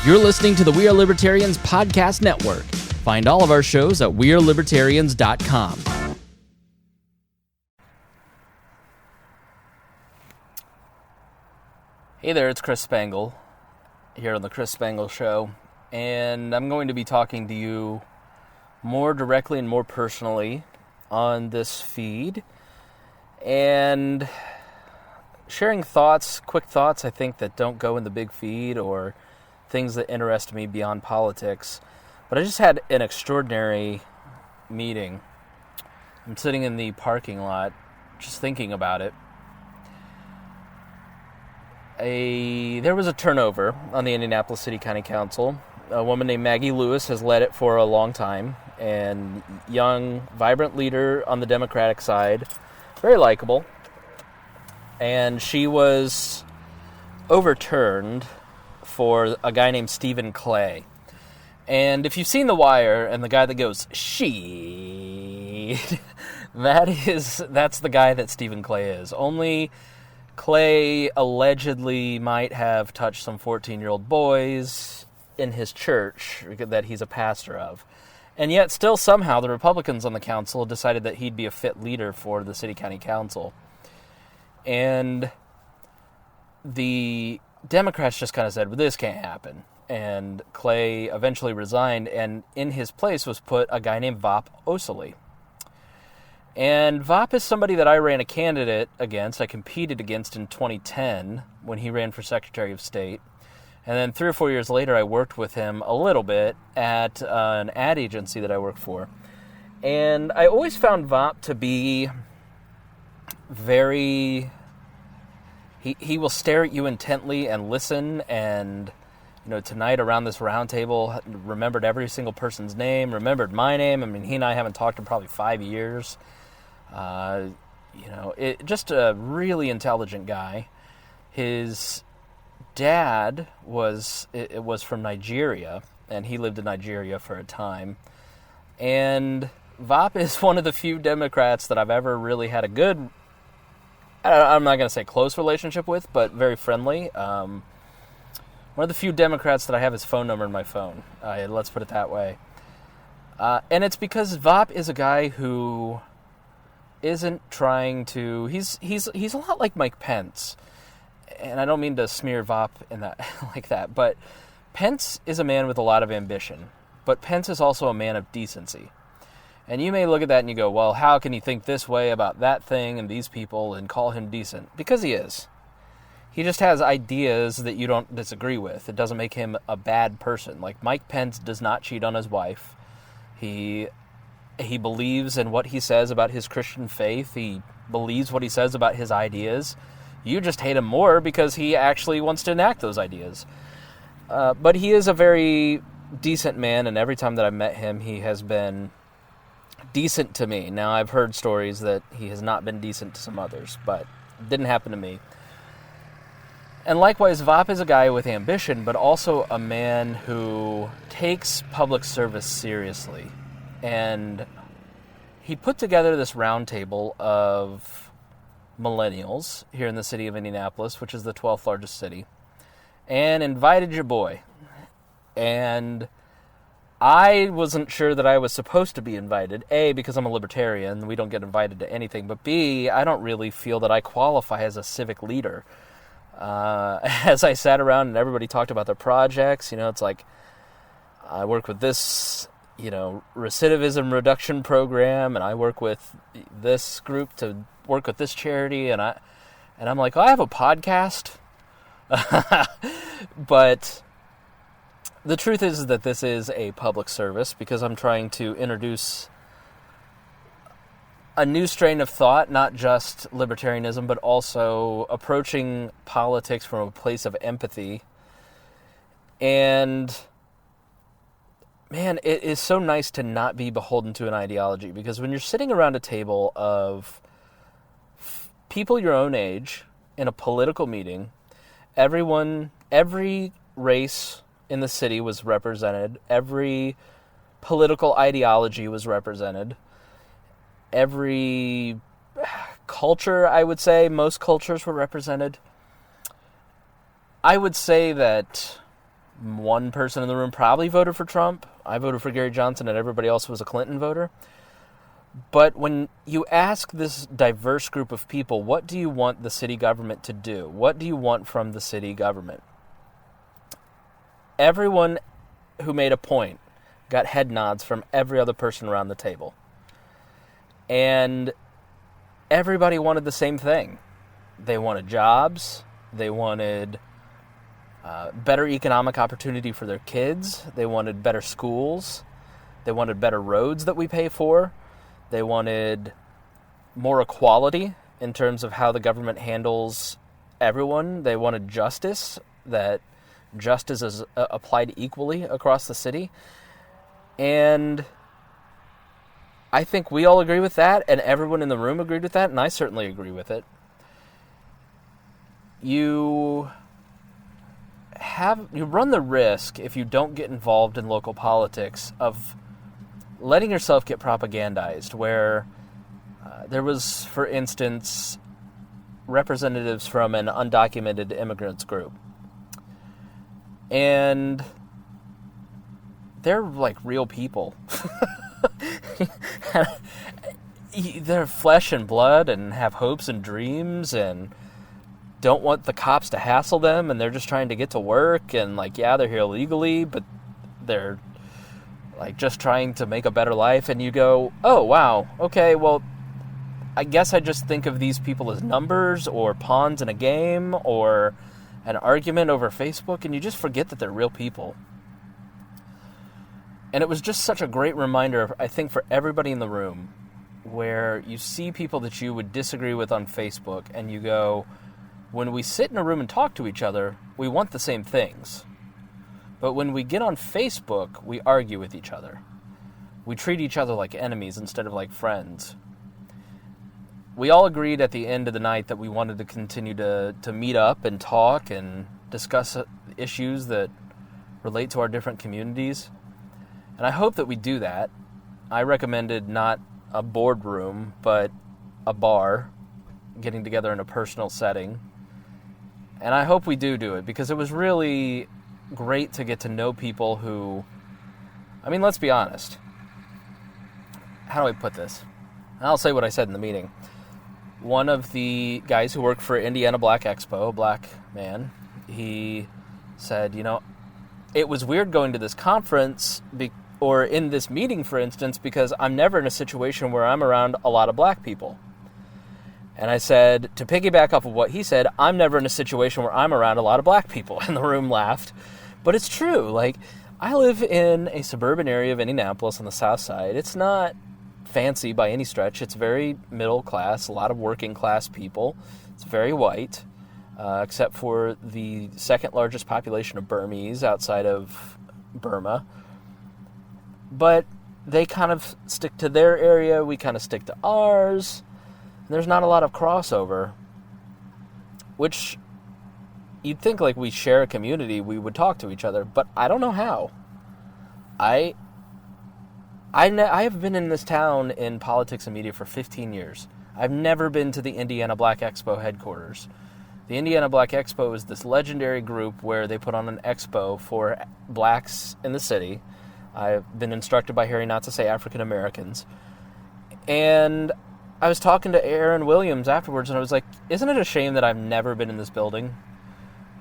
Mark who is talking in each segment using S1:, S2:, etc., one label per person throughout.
S1: You're listening to the We Are Libertarians podcast network. Find all of our shows at wearelibertarians.com. Hey there, it's Chris Spangle here on the Chris Spangle Show, and I'm going to be talking to you more directly and more personally on this feed, and sharing thoughts, quick thoughts, I think, that don't go in the big feed, or things that interest me beyond politics. But I just had an extraordinary meeting. I'm sitting in the parking lot, just thinking about it. There was a turnover on the Indianapolis City County Council. A woman named Maggie Lewis has led it for a long time, and young, vibrant leader on the Democratic side, very likable. And she was overturned for a guy named Stephen Clay. And if you've seen The Wire and the guy that goes, "She," that's the guy that Stephen Clay is. Only Clay allegedly might have touched some 14-year-old boys in his church that he's a pastor of. And yet still somehow the Republicans on the council decided that he'd be a fit leader for the City County Council. And the Democrats just kind of said, well, this can't happen. And Clay eventually resigned, and in his place was put a guy named Vop Osili. And Vop is somebody that I ran a candidate against. I competed against in 2010 when he ran for Secretary of State. And then 3 or 4 years later, I worked with him a little bit at an ad agency that I worked for. And I always found Vop to be very... He will stare at you intently and listen, and tonight around this round table, remembered every single person's name, remembered my name. I mean, he and I haven't talked in probably 5 years. Just a really intelligent guy. His dad was from Nigeria, and he lived in Nigeria for a time. And Vop is one of the few Democrats that I've ever really had a good, I'm not going to say close relationship with, but very friendly. One of the few Democrats that I have his phone number in my phone. Let's put it that way. And it's because Vop is a guy who isn't trying to... He's a lot like Mike Pence. And I don't mean to smear Vop in that like that, but Pence is a man with a lot of ambition. But Pence is also a man of decency. And you may look at that and you go, well, how can he think this way about that thing and these people and call him decent? Because he is. He just has ideas that you don't disagree with. It doesn't make him a bad person. Like, Mike Pence does not cheat on his wife. He believes in what he says about his Christian faith. He believes what he says about his ideas. You just hate him more because he actually wants to enact those ideas. But he is a very decent man, and every time that I've met him, he has been decent to me. Now, I've heard stories that he has not been decent to some others, but it didn't happen to me. And likewise, Vop is a guy with ambition, but also a man who takes public service seriously. And he put together this roundtable of millennials here in the city of Indianapolis, which is the 12th largest city, and invited your boy. And I wasn't sure that I was supposed to be invited, A, because I'm a libertarian, we don't get invited to anything, but B, I don't really feel that I qualify as a civic leader. As I sat around and everybody talked about their projects, it's like, I work with this, recidivism reduction program, and I work with this group to work with this charity, and I'm like, oh, I have a podcast. But the truth is that this is a public service because I'm trying to introduce a new strain of thought, not just libertarianism, but also approaching politics from a place of empathy. And, man, it is so nice to not be beholden to an ideology, because when you're sitting around a table of people your own age in a political meeting, every race in the city was represented, every political ideology was represented, every culture, I would say, most cultures were represented. I would say that One person in the room probably voted for Trump. I voted for Gary Johnson, and everybody else was a Clinton voter. But when you ask this diverse group of people, what do you want the city government to do? What do you want from the city government? Everyone who made a point got head nods from every other person around the table. And everybody wanted the same thing. They wanted jobs. They wanted better economic opportunity for their kids. They wanted better schools. They wanted better roads that we pay for. They wanted more equality in terms of how the government handles everyone. They wanted justice, that justice is applied equally across the city. And I think we all agree with that, and everyone in the room agreed with that, and I certainly agree with it. You run the risk, if you don't get involved in local politics, of letting yourself get propagandized, where there was, for instance, representatives from an undocumented immigrants group. And they're like real people. They're flesh and blood and have hopes and dreams and don't want the cops to hassle them, and they're just trying to get to work, and they're here illegally, but they're just trying to make a better life. And you go, oh wow, okay, well, I guess I just think of these people as numbers or pawns in a game or an argument over Facebook, and you just forget that they're real people. And it was just such a great reminder, I think, for everybody in the room, where you see people that you would disagree with on Facebook, and you go, when we sit in a room and talk to each other, we want the same things. But when we get on Facebook, we argue with each other. We treat each other like enemies instead of like friends. We all agreed at the end of the night that we wanted to continue to meet up and talk and discuss issues that relate to our different communities. And I hope that we do that. I recommended not a boardroom, but a bar, getting together in a personal setting. And I hope we do it, because it was really great to get to know people who, let's be honest. How do I put this? I'll say what I said in the meeting. One of the guys who worked for Indiana Black Expo, a black man, he said, it was weird going to this conference or in this meeting, for instance, because I'm never in a situation where I'm around a lot of black people. And I said, to piggyback off of what he said, I'm never in a situation where I'm around a lot of black people. And the room laughed. But it's true. I live in a suburban area of Indianapolis on the south side. It's not fancy by any stretch. It's very middle class, a lot of working class people. It's very white, except for the second largest population of Burmese outside of Burma. But they kind of stick to their area. We kind of stick to ours. There's not a lot of crossover, which you'd think we share a community, we would talk to each other, but I don't know how. I have been in this town in politics and media for 15 years. I've never been to the Indiana Black Expo headquarters. The Indiana Black Expo is this legendary group where they put on an expo for blacks in the city. I've been instructed by Harry not to say African Americans. And I was talking to Aaron Williams afterwards, and I was like, isn't it a shame that I've never been in this building?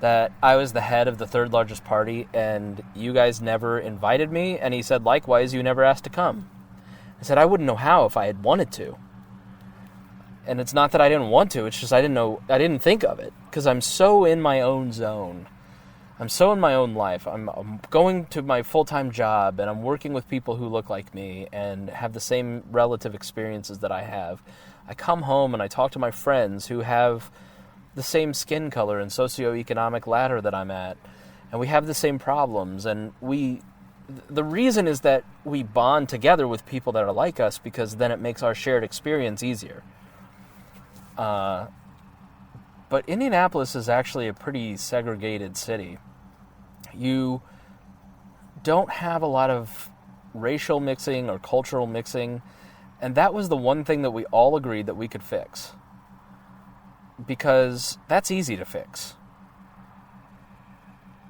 S1: That I was the head of the third largest party, and you guys never invited me? And he said, likewise, you never asked to come. I said, I wouldn't know how if I had wanted to. And it's not that I didn't want to, it's just I didn't think of it, because I'm so in my own zone. I'm so in my own life. I'm going to my full-time job, and I'm working with people who look like me and have the same relative experiences that I have. I come home and I talk to my friends who have the same skin color and socioeconomic ladder that I'm at, and we have the same problems. And the reason is that we bond together with people that are like us, because then it makes our shared experience easier. But Indianapolis is actually a pretty segregated city. You don't have a lot of racial mixing or cultural mixing, and that was the one thing that we all agreed that we could fix. Because that's easy to fix.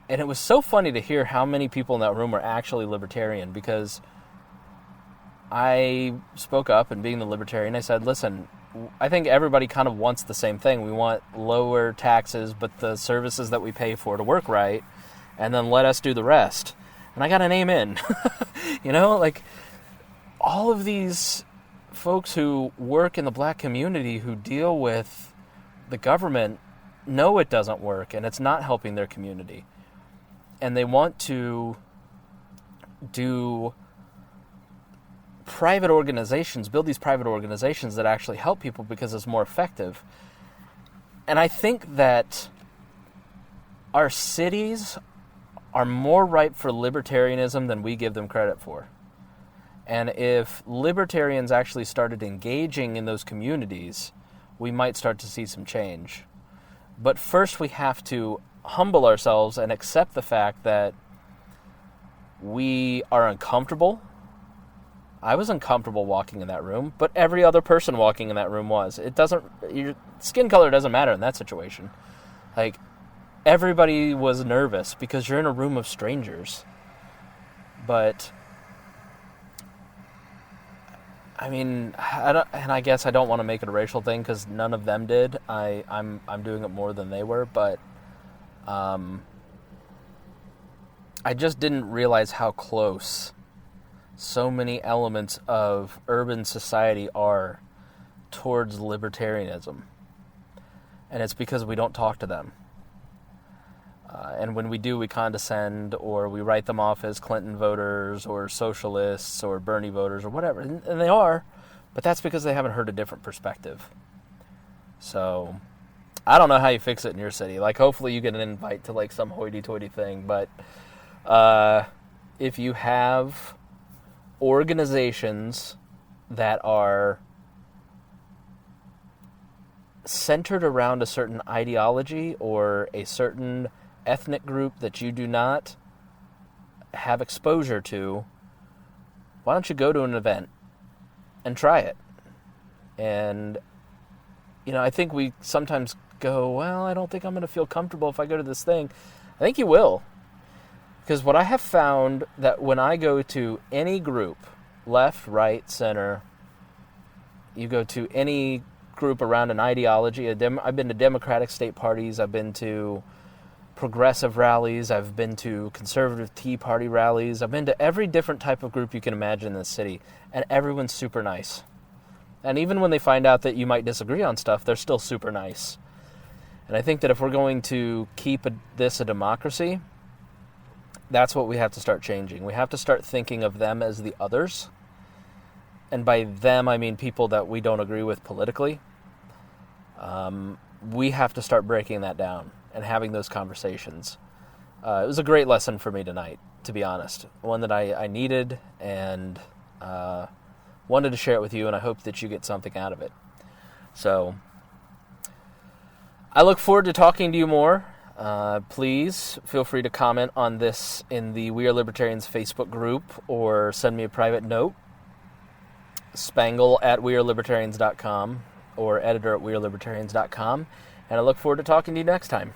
S1: And it was so funny to hear how many people in that room were actually libertarian, because I spoke up, and being the libertarian, I said, listen, I think everybody kind of wants the same thing. We want lower taxes, but the services that we pay for to work right, and then let us do the rest. And I got an amen. You know, like, all of these folks who work in the black community who deal with the government know it doesn't work, and it's not helping their community. And they want to do private organizations, build these private organizations that actually help people because it's more effective. And I think that our cities are more ripe for libertarianism than we give them credit for. And if libertarians actually started engaging in those communities, we might start to see some change. But first we have to humble ourselves and accept the fact that we are uncomfortable. I was uncomfortable walking in that room, but every other person walking in that room was. Your skin color doesn't matter in that situation. Like, everybody was nervous because you're in a room of strangers. But I mean, I guess I don't want to make it a racial thing because none of them did. I'm doing it more than they were, but I just didn't realize how close so many elements of urban society are towards libertarianism. And it's because we don't talk to them. And when we do, we condescend, or we write them off as Clinton voters or socialists or Bernie voters or whatever. And they are, but that's because they haven't heard a different perspective. So I don't know how you fix it in your city. Like, hopefully you get an invite to like some hoity-toity thing. But if you have organizations that are centered around a certain ideology or a certain ethnic group that you do not have exposure to, why don't you go to an event and try it? And, you know, I think we sometimes go, well, I don't think I'm going to feel comfortable if I go to this thing. I think you will. Because what I have found that when I go to any group, left, right, center, you go to any group around an ideology, I've been to Democratic state parties, I've been to progressive rallies, I've been to conservative Tea Party rallies, I've been to every different type of group you can imagine in this city, and everyone's super nice. And even when they find out that you might disagree on stuff, they're still super nice. And I think that if we're going to keep this a democracy, that's what we have to start changing. We have to start thinking of them as the others. And by them, I mean people that we don't agree with politically. We have to start breaking that down and having those conversations. It was a great lesson for me tonight, to be honest. One that I needed and wanted to share it with you, and I hope that you get something out of it. So I look forward to talking to you more. Please feel free to comment on this in the We Are Libertarians Facebook group or send me a private note. Spangle at wearelibertarians.com or editor at wearelibertarians.com. And I look forward to talking to you next time.